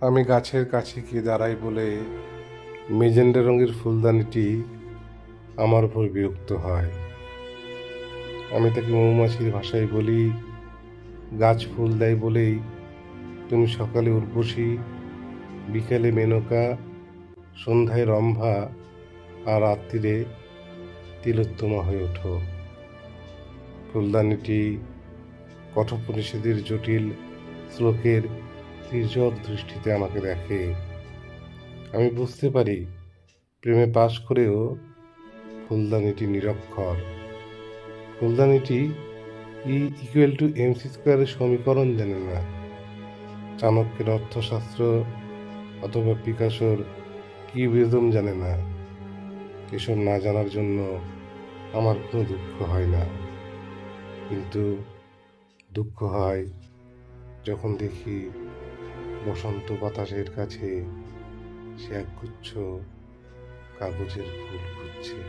আমি গাছের কাছে গিয়ে দাঁড়াই বলে মেজেন্ডা রঙের ফুলদানিটি আমার উপর বিরক্ত হয়। আমি তাকে মৌমাছির ভাষায় বলি, গাছ ফুল দেয় বলেই তুমি সকালে উর্বশী, বিকেলে মেনকা, সন্ধ্যায় রম্ভা আর রাত্রিরে তিলোত্তমা হয়ে ওঠো। ফুলদানিটি কঠোপনিষদের জটিল শ্লোকের তির্যক দৃষ্টিতে আমাকে দেখে। আমি বুঝতে পারি প্রেমে পাশ করেও ফুলদানিটি নিরক্ষর। ফুলদানিটি E=mc² সমীকরণ জানে না, চাণক্যের অর্থশাস্ত্র অথবা পিকাসোর কিউবিজম জানে না। এসব না জানার জন্য আমার কোনো দুঃখ হয় না, কিন্তু দুঃখ হয় যখন দেখি বসন্ত বাতাসের কাছে সে একগুচ্ছ কাগজের ফুল খুঁজছে।